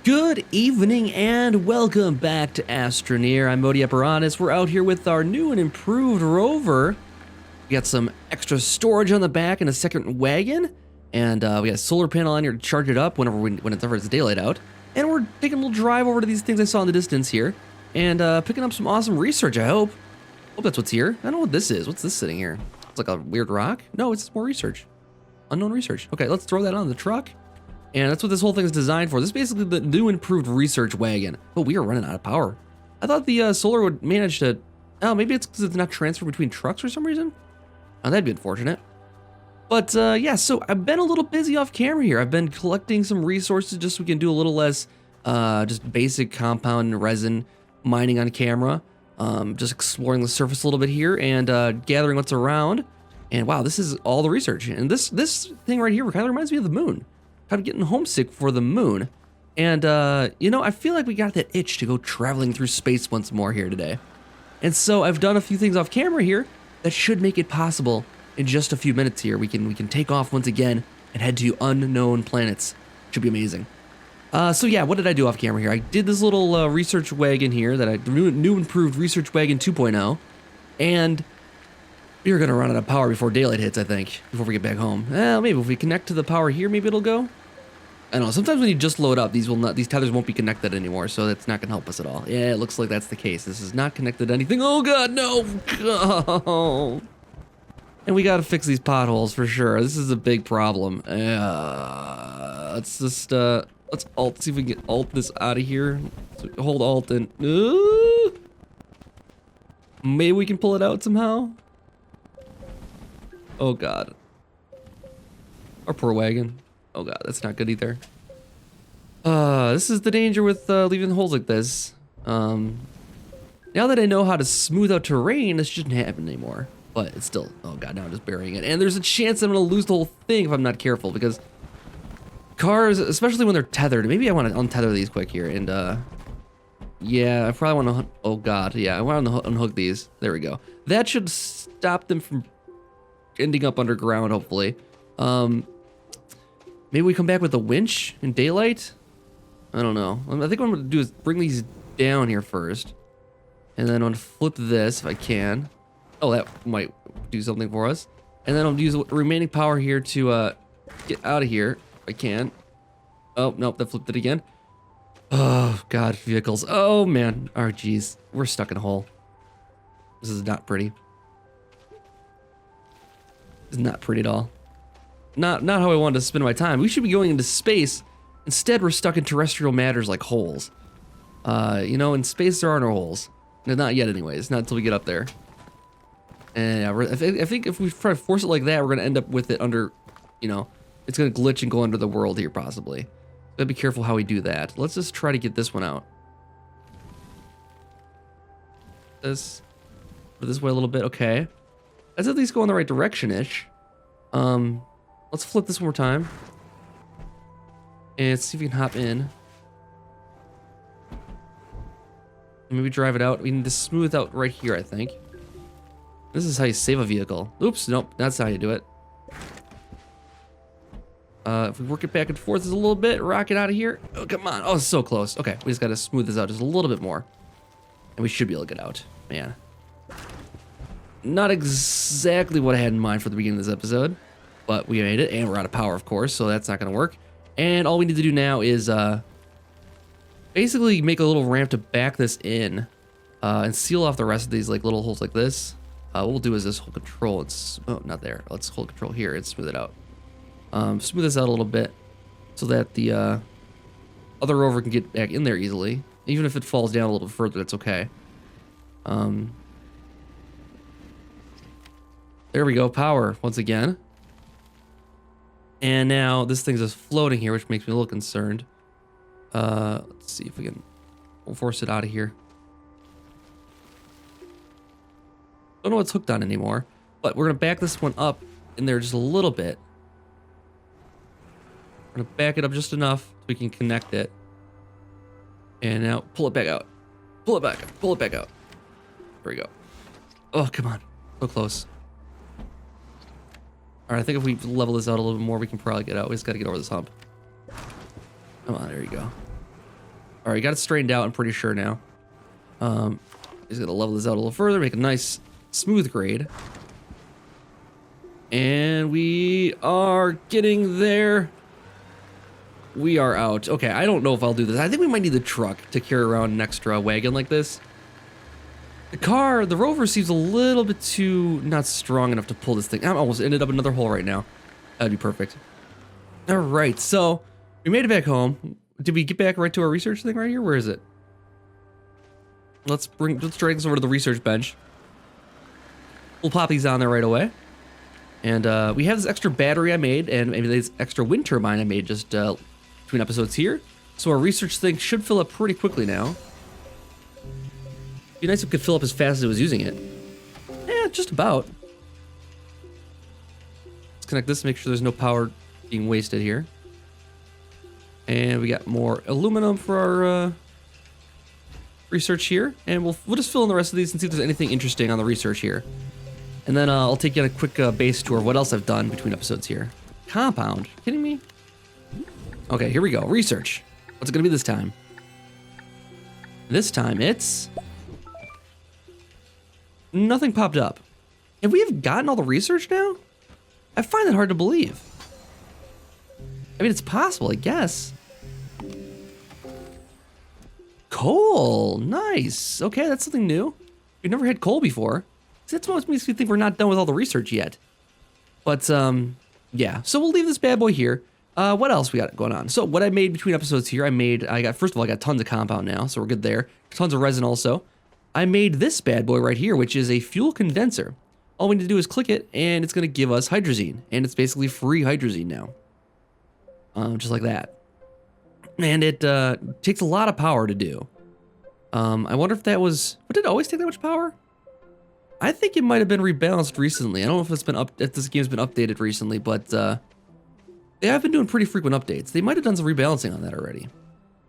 Good evening and welcome back to Astroneer. I'm Modi Apparatus. We're out here with our new and improved Rover. We got some extra storage on the back and a second wagon. And we got a solar panel on here to charge it up whenever it's daylight out. And we're taking a little drive over to these things I saw in the distance here. And picking up some awesome research, I hope. Hope that's what's here. I don't know what this is. What's this sitting here? It's like a weird rock? No, it's more research. Unknown research. Okay, let's throw that on the truck. And that's what this whole thing is designed for. This is basically the new improved research wagon. But we are running out of power. I thought the solar would manage to... Oh, maybe it's because it's not transferred between trucks for some reason? Oh, that'd be unfortunate. But yeah, so I've been a little busy off camera here. I've been collecting some resources just so we can do a little less just basic compound and resin mining on camera. Just exploring the surface a little bit here and gathering what's around. And wow, this is all the research. And this thing right here kind of reminds me of the moon. Kind of getting homesick for the moon. And, you know, I feel like we got that itch to go traveling through space once more here today. And so I've done a few things off camera here that should make it possible in just a few minutes here. We can take off once again and head to unknown planets. Should be amazing. So yeah, what did I do off camera here? I did this little research wagon here that I new improved research wagon 2.0. And we're gonna run out of power before daylight hits, I think, before we get back home. Well, maybe if we connect to the power here, maybe it'll go. I don't know. Sometimes when you just load up, these tethers won't be connected anymore, so that's not gonna help us at all. Yeah, it looks like that's the case. This is not connected to anything. Oh god, no! Oh. And we gotta fix these potholes for sure. This is a big problem. Let's just let's alt. See if we can get alt this out of here. So hold alt and maybe we can pull it out somehow. Oh god. Our poor wagon. Oh god, that's not good either. This is the danger with leaving holes like this. Now that I know how to smooth out terrain, this shouldn't happen anymore. But it's still, oh god, now I'm just burying it. And there's a chance I'm gonna lose the whole thing if I'm not careful, because cars, especially when they're tethered, maybe I want to untether these quick here. And yeah, I probably want to, oh god, yeah, I want to unhook these. There we go. That should stop them from ending up underground, hopefully. Maybe we come back with a winch in daylight? I don't know. I think what I'm gonna do is bring these down here first. And then I'm gonna flip this if I can. Oh, that might do something for us. And then I'll use the remaining power here to get out of here if I can. Oh, nope, that flipped it again. Oh, God, vehicles. Oh, man. Oh, geez. We're stuck in a hole. This is not pretty. It's not pretty at all. Not how I wanted to spend my time. We should be going into space. Instead, we're stuck in terrestrial matters like holes. You know, in space there are no holes. Not yet anyways, not until we get up there. And yeah, I think if we try to force it like that, we're gonna end up with it under, you know, it's gonna glitch and go under the world here possibly. Gotta be careful how we do that. Let's just try to get this one out. Put this way a little bit, okay. Let's at least go in the right direction-ish. Let's flip this one more time. And see if we can hop in. Maybe drive it out. We need to smooth out right here, I think. This is how you save a vehicle. Oops, nope, that's how you do it. If we work it back and forth just a little bit, rock it out of here. Oh, come on. Oh, it's so close. Okay, we just gotta smooth this out just a little bit more. And we should be able to get out. Man. Not exactly what I had in mind for the beginning of this episode. But we made it, and we're out of power, of course, so that's not gonna work. And all we need to do now is basically make a little ramp to back this in and seal off the rest of these like little holes like this. What we'll do is this hold control. It's not there. Let's hold control here and smooth it out. Smooth this out a little bit so that the other rover can get back in there easily. Even if it falls down a little further, that's okay. There we go, power once again. And now this thing's just floating here, which makes me a little concerned. Let's see if we'll force it out of here. Don't know what's hooked on anymore, but we're gonna back this one up in there just a little bit. We're gonna back it up just enough so we can connect it. And now pull it back out. Pull it back out. Pull it back out. There we go. Oh, come on. So close. All right, I think if we level this out a little bit more, we can probably get out. We just got to get over this hump. Come on, there you go. All right, got it straightened out, I'm pretty sure now. He's gonna level this out a little further, make a nice smooth grade. And we are getting there. We are out. Okay, I don't know if I'll do this. I think we might need the truck to carry around an extra wagon like this. The Rover seems a little bit too not strong enough to pull this thing. I almost ended up in another hole right now. That'd be perfect. All right, so we made it back home. Did we get back right to our research thing right here? Where is it? Let's drag this over to the research bench. We'll pop these on there right away. And we have this extra battery I made, and maybe this extra wind turbine I made just between episodes here. So our research thing should fill up pretty quickly now. Be nice if it could fill up as fast as it was using it. Yeah, just about. Let's connect this to make sure there's no power being wasted here. And we got more aluminum for our research here. And we'll just fill in the rest of these and see if there's anything interesting on the research here. And then I'll take you on a quick base tour of what else I've done between episodes here. Compound? Kidding me? Okay, here we go. Research. What's it gonna be this time? This time it's... nothing popped up. Have we gotten all the research now? I find it hard to believe. I mean, it's possible, I guess. Coal. Nice. Okay, that's something new. We've never had coal before. That's what makes me think we're not done with all the research yet. But, yeah. So we'll leave this bad boy here. What else we got going on? So what I made between episodes here, first of all, I got tons of compound now, so we're good there. Tons of resin also. I made this bad boy right here, which is a fuel condenser. All we need to do is click it, and it's going to give us hydrazine. And it's basically free hydrazine now. Just like that. And it takes a lot of power to do. I wonder if that was... But did it always take that much power? I think it might have been rebalanced recently. I don't know if if this game's been updated recently, but they have been doing pretty frequent updates. They might have done some rebalancing on that already.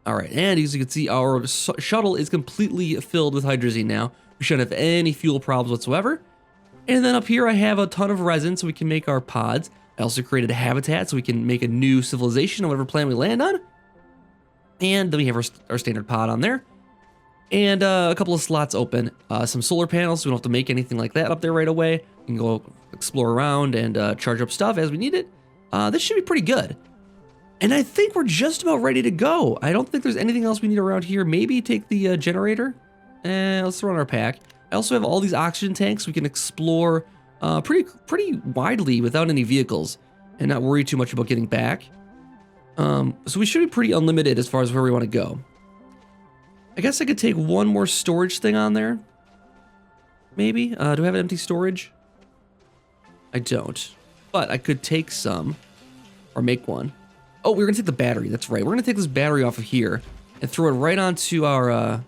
All right, and as you can see, our shuttle is completely filled with hydrazine now. We shouldn't have any fuel problems whatsoever. And then up here, I have a ton of resin so we can make our pods. I also created a habitat so we can make a new civilization on whatever planet we land on. And then we have our standard pod on there. And a couple of slots open. Some solar panels, so we don't have to make anything like that up there right away. We can go explore around and charge up stuff as we need it. This should be pretty good. And I think we're just about ready to go. I don't think there's anything else we need around here. Maybe take the generator. Let's throw in our pack. I also have all these oxygen tanks. We can explore pretty widely without any vehicles and not worry too much about getting back. So we should be pretty unlimited as far as where we want to go. I guess I could take one more storage thing on there. Maybe. Do I have an empty storage? I don't. But I could take some. Or make one. Oh, we're going to take the battery. That's right. We're going to take this battery off of here. And throw it right onto our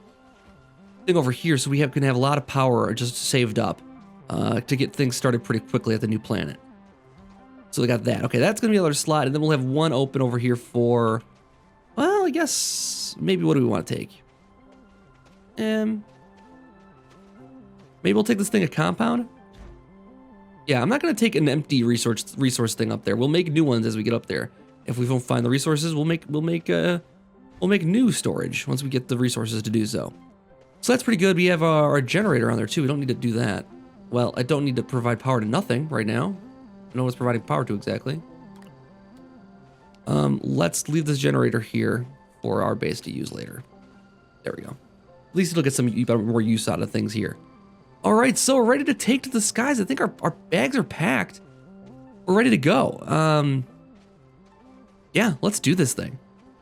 thing over here. So we can have a lot of power just saved up. To get things started pretty quickly at the new planet. So we got that. Okay, that's going to be another slot. And then we'll have one open over here for... Well, I guess... Maybe what do we want to take? Maybe we'll take this thing a compound. Yeah, I'm not gonna take an empty resource thing up there. We'll make new ones as we get up there. If we don't find the resources, we'll make new storage once we get the resources to do so. So that's pretty good. We have our generator on there too. We don't need to do that. Well, I don't need to provide power to nothing right now. I don't know what's providing power to exactly. Let's leave this generator here for our base to use later. There we go. At least it'll get some more use out of things here. All right, so we're ready to take to the skies. I think our bags are packed. We're ready to go. Yeah, let's do this thing.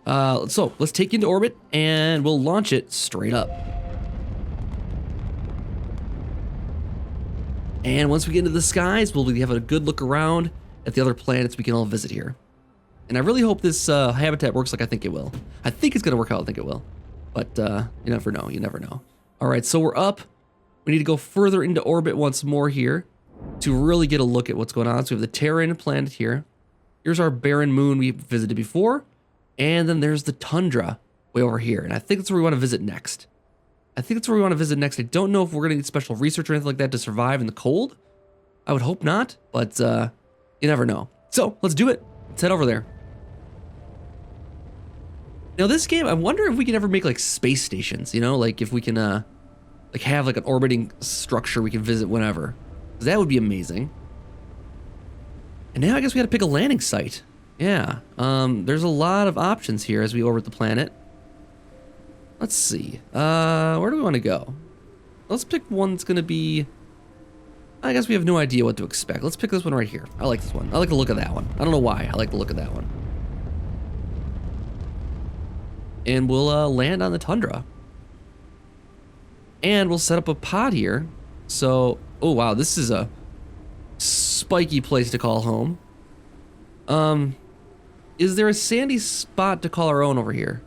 So let's take into orbit and we'll launch it straight up. And once we get into the skies, we'll have a good look around at the other planets we can all visit here. And I really hope this habitat works like I think it will. I think it's gonna work out, I think it will. But you never know, you never know. All right, so we're up. We need to go further into orbit once more here to really get a look at what's going on. So we have the Terran planet here. Here's our barren moon we visited before. And then there's the Tundra way over here. And I think that's where we want to visit next. I I don't know if we're going to need special research or anything like that to survive in the cold. I would hope not, but you never know. So let's do it. Let's head over there. Now this game, I wonder if we can ever make like space stations, you know, like if we can like have like an orbiting structure we can visit whenever. 'Cause that would be amazing. And now I guess we gotta pick a landing site. Yeah, there's a lot of options here as we orbit the planet. Let's see, where do we want to go? Let's pick one that's gonna be, I guess we have no idea what to expect. Let's pick this one right here. I like this one. I like the look of that one. I don't know why, I like the look of that one. And we'll land on the Tundra. And we'll set up a pod here. So, oh wow, this is a spiky place to call home. Is there a sandy spot to call our own over here?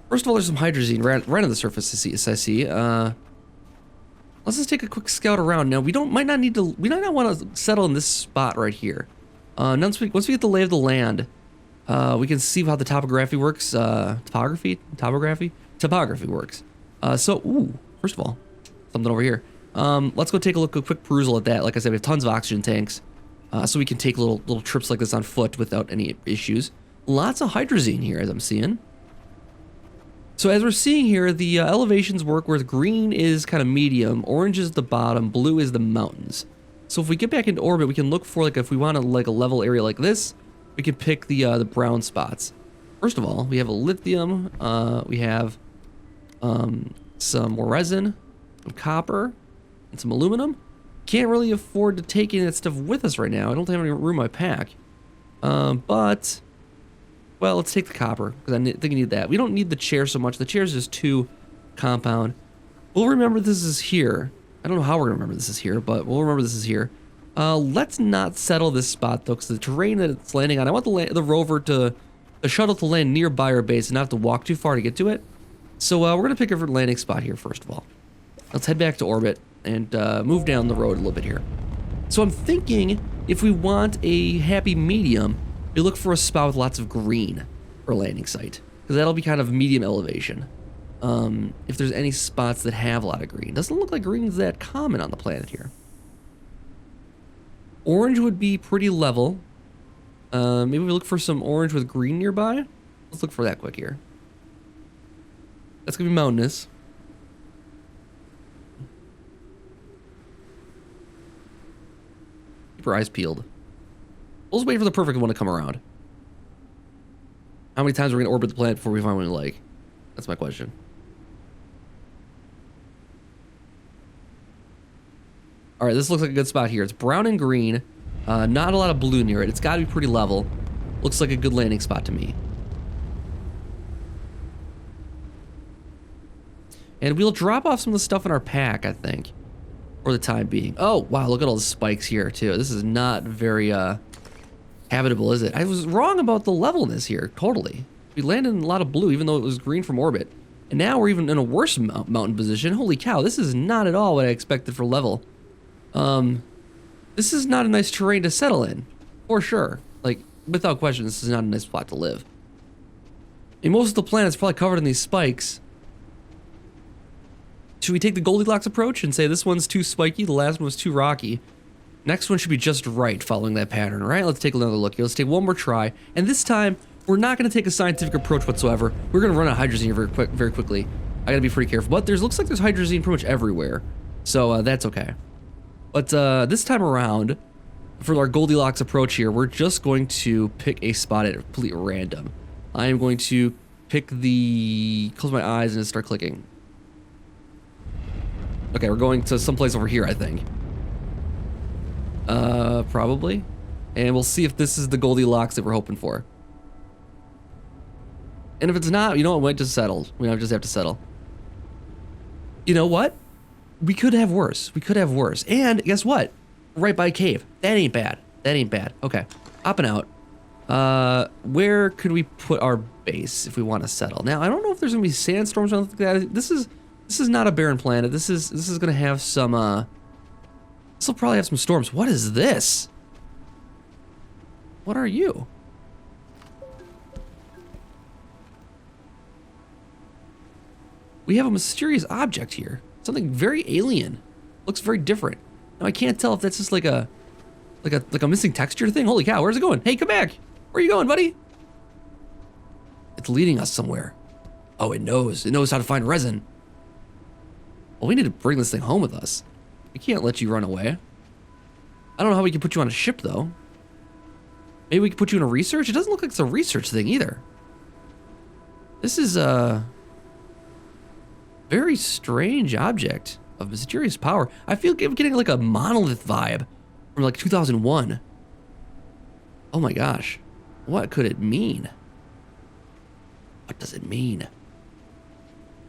First of all, there's some hydrazine right on the surface I see. Let's just take a quick scout around. Now, we might not want to settle in this spot right here. Once we get the lay of the land, we can see how the topography works. Topography works. So, first of all, something over here. Let's go take a quick perusal at that. Like I said, we have tons of oxygen tanks, so we can take little trips like this on foot without any issues. Lots of hydrazine here, as I'm seeing. So as we're seeing here, the elevations work where green is kind of medium, orange is the bottom, blue is the mountains. So if we get back into orbit, we can look for, like, if we want a level area like this, we can pick the brown spots. First of all, we have a lithium, we have some more resin, some copper, and some aluminum. Can't really afford to take any of that stuff with us right now. I don't have any room in my pack. But, well, let's take the copper, because I think I need that. We don't need the chair so much. The chair is just too compound. We'll remember this is here. I don't know how we're going to remember this is here, but we'll remember this is here. Let's not settle this spot, though, because the terrain that it's landing on, I want the rover the shuttle to land nearby our base and not have to walk too far to get to it. So we're going to pick a different landing spot here, first of all. Let's head back to orbit and move down the road a little bit here. So I'm thinking if we want a happy medium, we look for a spot with lots of green for a landing site, because that'll be kind of medium elevation. If there's any spots that have a lot of green. Doesn't look like green is that common on the planet here. Orange would be pretty level. Maybe we look for some orange with green nearby. Let's look for that quick here. That's gonna be mountainous. Keep our eyes peeled. We'll just wait for the perfect one to come around. How many times are we gonna orbit the planet before we find one we like? That's my question. All right, this looks like a good spot here. It's brown and green, not a lot of blue near it. It's got to be pretty level. Looks like a good landing spot to me. And we'll drop off some of the stuff in our pack, I think, for the time being. Oh, wow, look at all the spikes here, too. This is not very habitable, is it? I was wrong about the levelness here, totally. We landed in a lot of blue, even though it was green from orbit. And now we're even in a worse mountain position. Holy cow, this is not at all what I expected for level. This is not a nice terrain to settle in, for sure. Like, without question, this is not a nice spot to live. And most of the planet's probably covered in these spikes. Should we take the Goldilocks approach and say this one's too spiky, the last one was too rocky? Next one should be just right, following that pattern, right? Let's take another look here. Let's take one more try. And this time, we're not going to take a scientific approach whatsoever. We're going to run out of hydrazine very quickly. I got to be pretty careful. But looks like there's hydrazine pretty much everywhere. So that's okay. But this time around, for our Goldilocks approach here, we're just going to pick a spot at complete random. I am going to pick close my eyes and start clicking. Okay, we're going to someplace over here, I think. Probably. And we'll see if this is the Goldilocks that we're hoping for. And if it's not, you know what, we might just settle. We don't just have to settle. You know what? We could have worse. We could have worse. And guess what? Right by a cave. That ain't bad. That ain't bad. Okay. Hopping out. Where could we put our base if we want to settle? Now, I don't know if there's gonna be sandstorms or anything like that. This is not a barren planet. This is gonna have some this will probably have some storms. What is this? What are you? We have a mysterious object here. Something very alien. Looks very different. Now I can't tell if that's just like a missing texture thing. Holy cow, where's it going? Hey, come back. Where are you going, buddy? It's leading us somewhere. Oh, it knows. It knows how to find resin. Well, we need to bring this thing home with us. We can't let you run away. I don't know how we can put you on a ship, though. Maybe we can put you in a research? It doesn't look like it's a research thing, either. This is a very strange object of mysterious power. I feel I'm getting like a monolith vibe from like 2001. Oh my gosh. What could it mean? What does it mean?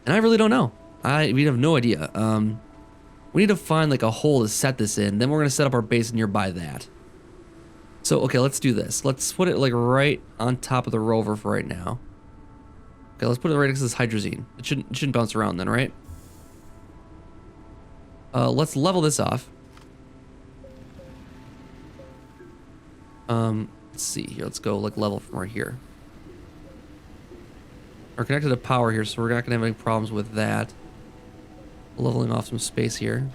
And I really don't know. We have no idea. We need to find like a hole to set this in. Then we're going to set up our base nearby that. So, okay, let's do this. Let's put it like right on top of the rover for right now. Okay, let's put it right next to this hydrazine. It shouldn't bounce around then, right? Let's level this off. Let's see here. Let's go like level from right here. We're connected to power here, so we're not gonna have any problems with that. Leveling off some space here.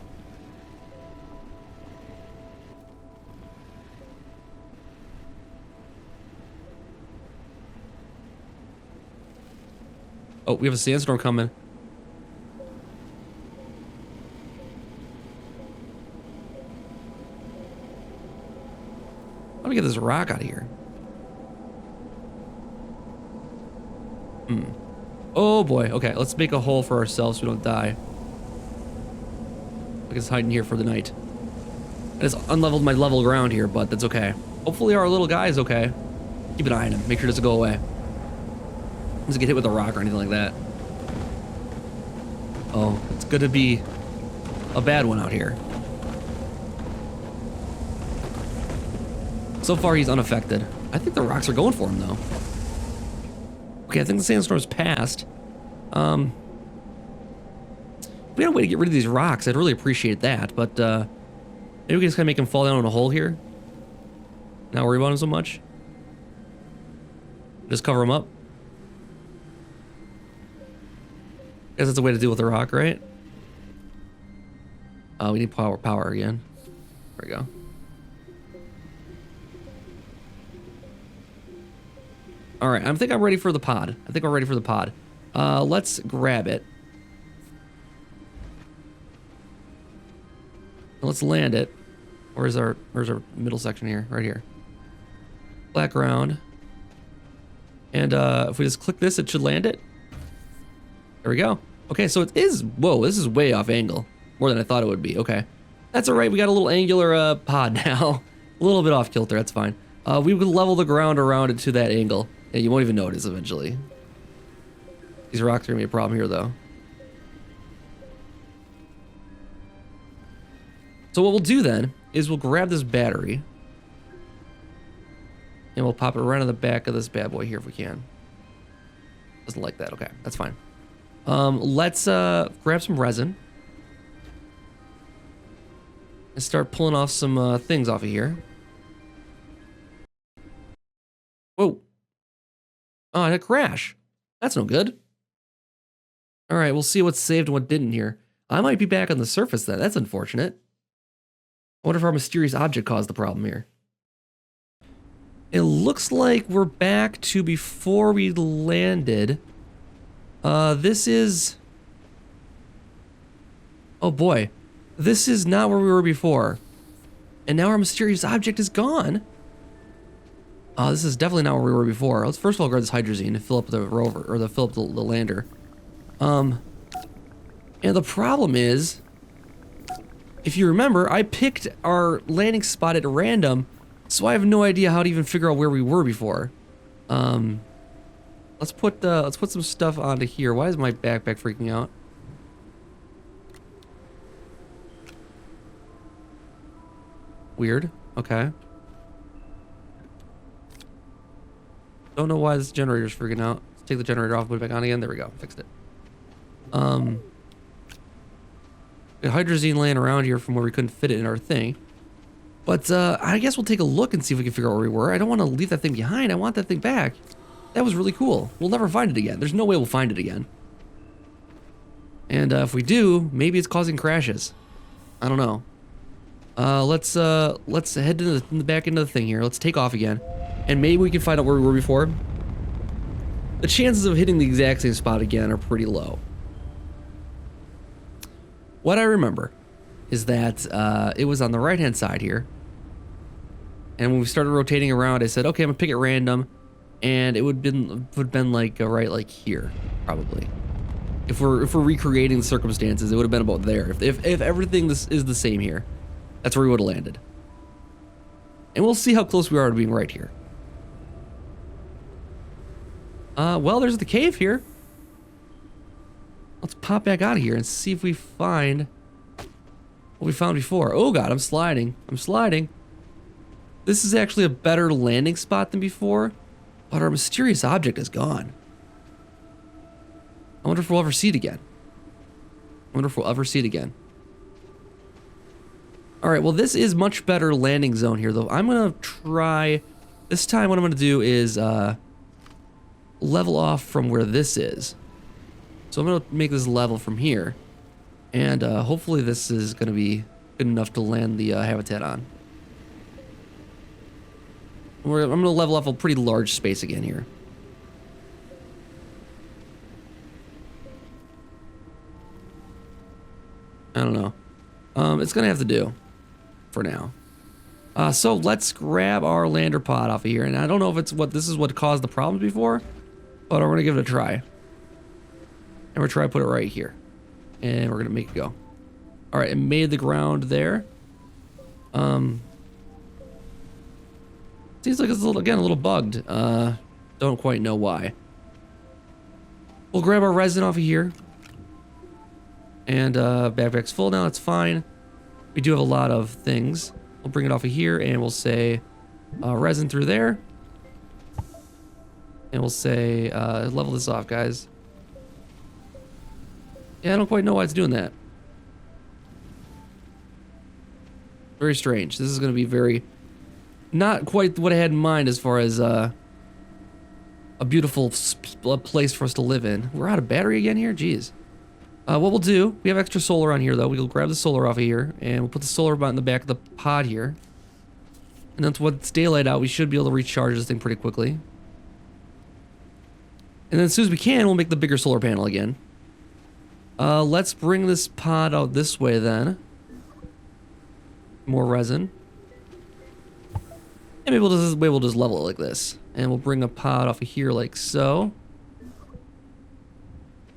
Oh, we have a sandstorm coming. Let me get this rock out of here. Oh boy. Okay, let's make a hole for ourselves so we don't die. I guess hiding here for the night. I just unleveled my level ground here, but that's okay. Hopefully our little guy is okay. Keep an eye on him. Make sure it doesn't go away. Doesn't get hit with a rock or anything like that. Oh, it's gonna be a bad one out here. So far, he's unaffected. I think the rocks are going for him, though. Okay, I think the sandstorm's passed. If we had a way to get rid of these rocks, I'd really appreciate that, but maybe we can just kind of make him fall down in a hole here. Not worry about him so much. Just cover him up. Guess that's a way to deal with the rock, right? We need power again. There we go. All right, I think I'm ready for the pod. I think we're ready for the pod. Let's grab it. Let's land it. Where's our middle section here? Right here. Black ground. And if we just click this, it should land it. There we go. Okay, so it is, whoa, this is way off angle. More than I thought it would be, okay. That's all right, we got a little angular pod now. A little bit off kilter, that's fine. We would level the ground around it to that angle. Yeah, you won't even notice eventually. These rocks are gonna be a problem here, though. So what we'll do then is we'll grab this battery and we'll pop it right on the back of this bad boy here if we can. Doesn't like that. Okay, that's fine. Let's grab some resin and start pulling off some things off of here. Whoa. Oh, I had a crash. That's no good. All right, we'll see what's saved and what didn't here. I might be back on the surface then. That's unfortunate. I wonder if our mysterious object caused the problem here. It looks like we're back to before we landed. This is... Oh boy. This is not where we were before. And now our mysterious object is gone. This is definitely not where we were before. Let's first of all grab this hydrazine and fill up the rover, or fill up the lander. And the problem is, if you remember, I picked our landing spot at random, so I have no idea how to even figure out where we were before. Let's put some stuff onto here. Why is my backpack freaking out? Weird. Okay. Don't know why this generator's freaking out. Let's take the generator off, put it back on again. There we go. Fixed it. Got hydrazine laying around here from where we couldn't fit it in our thing. But I guess we'll take a look and see if we can figure out where we were. I don't want to leave that thing behind. I want that thing back. That was really cool. We'll never find it again. There's no way we'll find it again. And if we do, maybe it's causing crashes. I don't know. Let's head to the back end of the thing here. Let's take off again. And maybe we can find out where we were before. the chances of hitting the exact same spot again are pretty low. What I remember is that it was on the right-hand side here. And when we started rotating around, I said, okay, I'm gonna pick it random. And it would have been like right like here, probably. If we're recreating the circumstances, it would have been about there. If everything is the same here, that's where we would have landed. And we'll see how close we are to being right here. Well, there's the cave here. Let's pop back out of here and see if we find what we found before. Oh god, I'm sliding. I'm sliding. This is actually a better landing spot than before, but our mysterious object is gone. I wonder if we'll ever see it again. Alright, well this is much better landing zone here though. I'm gonna try, this time what I'm gonna do is level off from where this is. So I'm gonna make this level from here. And hopefully this is gonna be good enough to land the habitat on. I'm gonna level off a pretty large space again here. I don't know. It's gonna have to do for now. So let's grab our lander pod off of here. And I don't know if this is what caused the problems before, but we're gonna give it a try. And we're gonna try to put it right here. And we're gonna make it go. All right, it made the ground there. Seems like it's a little bugged. Don't quite know why. We'll grab our resin off of here. And backpack's full now, it's fine. We do have a lot of things. We'll bring it off of here and we'll say resin through there. And we'll say level this off, guys. Yeah, I don't quite know why it's doing that. Very strange. This is going to be very... not quite what I had in mind as far as a beautiful place for us to live in. We're out of battery again here? Jeez. What we'll do, we have extra solar on here though. We'll grab the solar off of here and we'll put the solar button in the back of the pod here. And then once it's daylight out, we should be able to recharge this thing pretty quickly. And then as soon as we can, we'll make the bigger solar panel again. Let's bring this pod out this way then. More resin. And maybe we'll just level it like this. And we'll bring a pod off of here like so.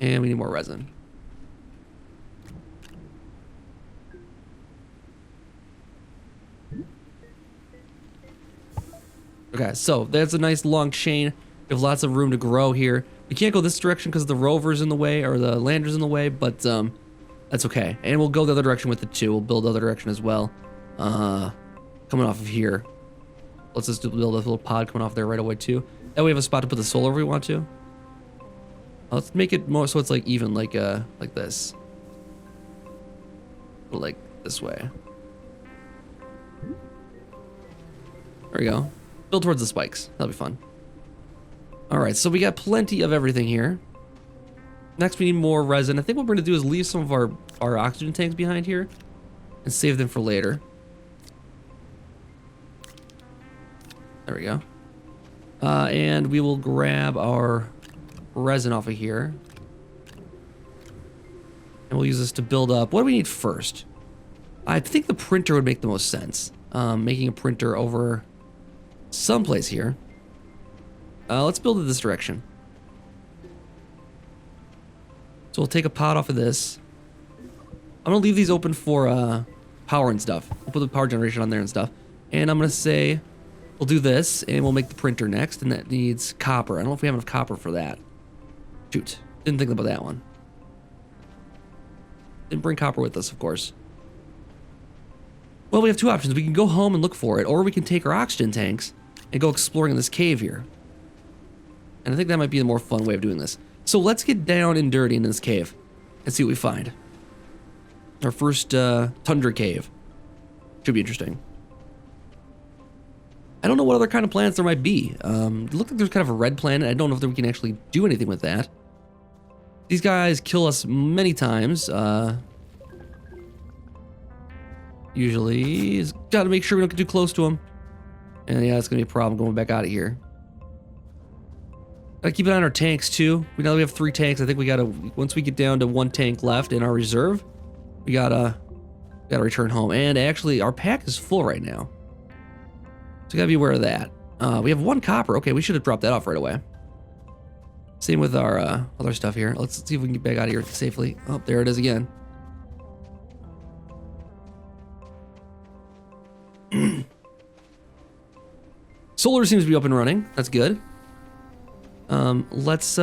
And we need more resin. Okay, so that's a nice long chain. We have lots of room to grow here. We can't go this direction because the rover's in the way, or the lander's in the way, but that's okay. And we'll go the other direction with it too. We'll build the other direction as well. Coming off of here. Let's just build a little pod coming off there right away too. That way we have a spot to put the solar if we want to. Let's make it more so it's like even, like this. Like this way. There we go. Build towards the spikes. That'll be fun. Alright, so we got plenty of everything here. Next we need more resin. I think what we're going to do is leave some of our oxygen tanks behind here and save them for later. There we go. And we will grab our resin off of here. And we'll use this to build up. What do we need first? I think the printer would make the most sense. Making a printer over someplace here. Let's build it this direction. So we'll take a pod off of this. I'm gonna leave these open for power and stuff. We'll put the power generation on there and stuff. And I'm gonna say we'll do this and we'll make the printer next, and that needs copper. I don't know if we have enough copper for that. Shoot, didn't think about that one. Didn't bring copper with us, of course. Well, we have two options. We can go home and look for it, or we can take our oxygen tanks and go exploring in this cave here. And I think that might be the more fun way of doing this. So let's get down and dirty in this cave and see what we find. Our first Tundra cave. Should be interesting. I don't know what other kind of planets there might be. It looks like there's kind of a red planet. I don't know if we can actually do anything with that. These guys kill us many times. Usually, gotta make sure we don't get too close to them. And yeah, it's gonna be a problem going back out of here. Gotta keep an eye on our tanks too. We know we have 3 tanks. I think we gotta, once we get down to 1 tank left in our reserve, we gotta return home. And actually, our pack is full right now. So we gotta be aware of that. We have 1 copper. Okay, we should have dropped that off right away. Same with our other stuff here. Let's see if we can get back out of here safely. Oh, there it is again. Solar seems to be up and running. That's good. Let's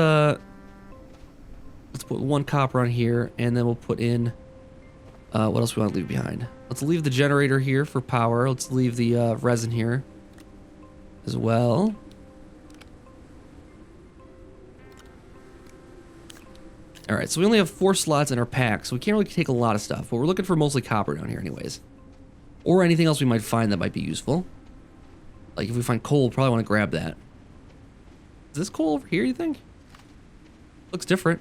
put 1 copper on here, and then we'll put in what else we want to leave behind. Let's leave the generator here for power. Let's leave the resin here as well. All right, so we only have 4 slots in our pack, so we can't really take a lot of stuff, but we're looking for mostly copper down here anyways. Or anything else we might find that might be useful. Like if we find coal, we'll probably want to grab that. Is this coal over here, you think? Looks different.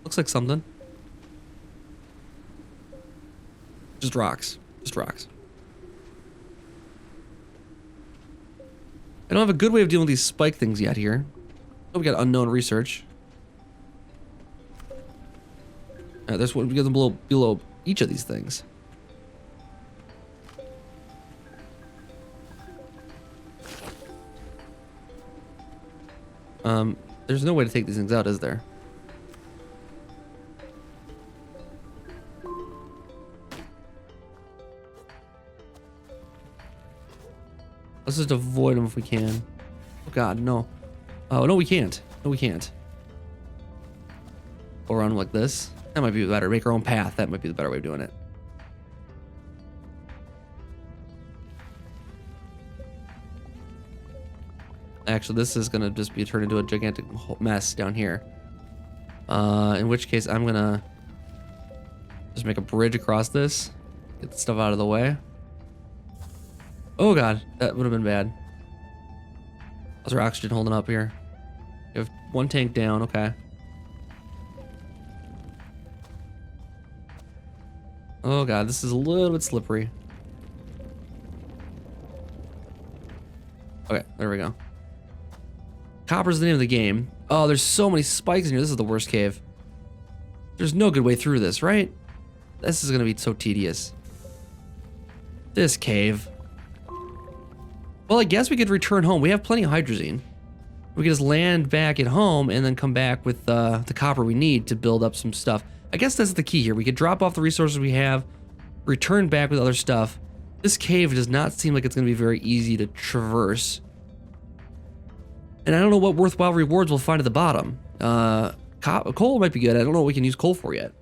Looks like something. Just rocks. Just rocks. I don't have a good way of dealing with these spike things yet here. Oh, we got unknown research. There's one because below each of these things. There's no way to take these things out, is there? Let's just avoid them if we can. Oh God, no. Oh, no, we can't. No, we can't. Go around like this. That might be better. Make our own path. That might be the better way of doing it. Actually, this is gonna just be turned into a gigantic mess down here. In which case, I'm gonna just make a bridge across this. Get the stuff out of the way. Oh God, that would have been bad. How's our oxygen holding up here? We have 1 tank down, okay. Oh God, this is a little bit slippery. Okay, there we go. Copper's the name of the game. Oh, there's so many spikes in here. This is the worst cave. There's no good way through this, right? This is gonna be so tedious. This cave. Well, I guess we could return home. We have plenty of hydrazine. We could just land back at home and then come back with the copper we need to build up some stuff. I guess that's the key here. We could drop off the resources we have, return back with other stuff. This cave does not seem like it's gonna be very easy to traverse. And I don't know what worthwhile rewards we'll find at the bottom. Coal might be good. I don't know what we can use coal for yet.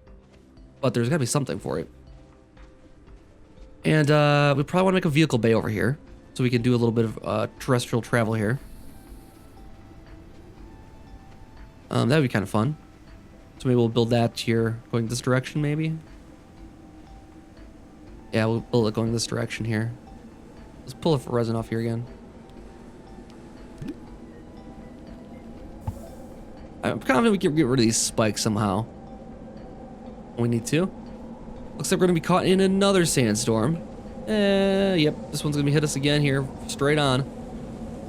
But there's gotta be something for it. And we probably wanna make a vehicle bay over here, so we can do a little bit of terrestrial travel here. That'd be kind of fun. So maybe we'll build that here, going this direction maybe? Yeah, we'll build it going this direction here. Let's pull the resin off here again. I'm confident we can get rid of these spikes somehow. We need to. Looks like we're gonna be caught in another sandstorm. Yep, this one's gonna be hit us again here, straight on.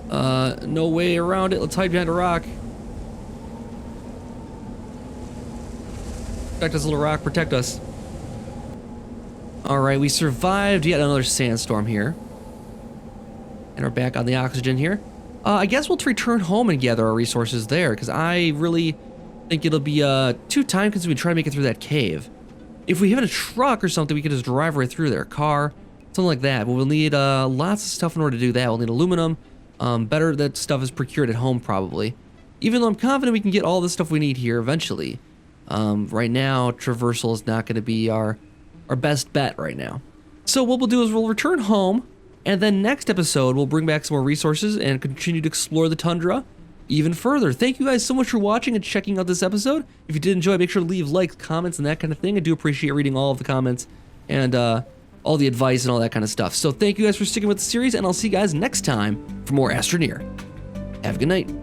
No way around it. Let's hide behind a rock. Protect us, little rock, protect us. All right, we survived yet another sandstorm here. And we're back on the oxygen here. I guess we'll return home and gather our resources there, because I really think it'll be too time consuming to try to make it through that cave. If we have a truck or something, we could just drive right through there. Car, something like that. But we'll need lots of stuff in order to do that. We'll need aluminum. Better that stuff is procured at home, probably. Even though I'm confident we can get all the stuff we need here eventually. Right now, traversal is not going to be our best bet right now. So what we'll do is we'll return home. And then next episode, we'll bring back some more resources and continue to explore the tundra even further. Thank you guys so much for watching and checking out this episode. If you did enjoy, make sure to leave likes, comments, and that kind of thing. I do appreciate reading all of the comments and all the advice and all that kind of stuff. So thank you guys for sticking with the series, and I'll see you guys next time for more Astroneer. Have a good night.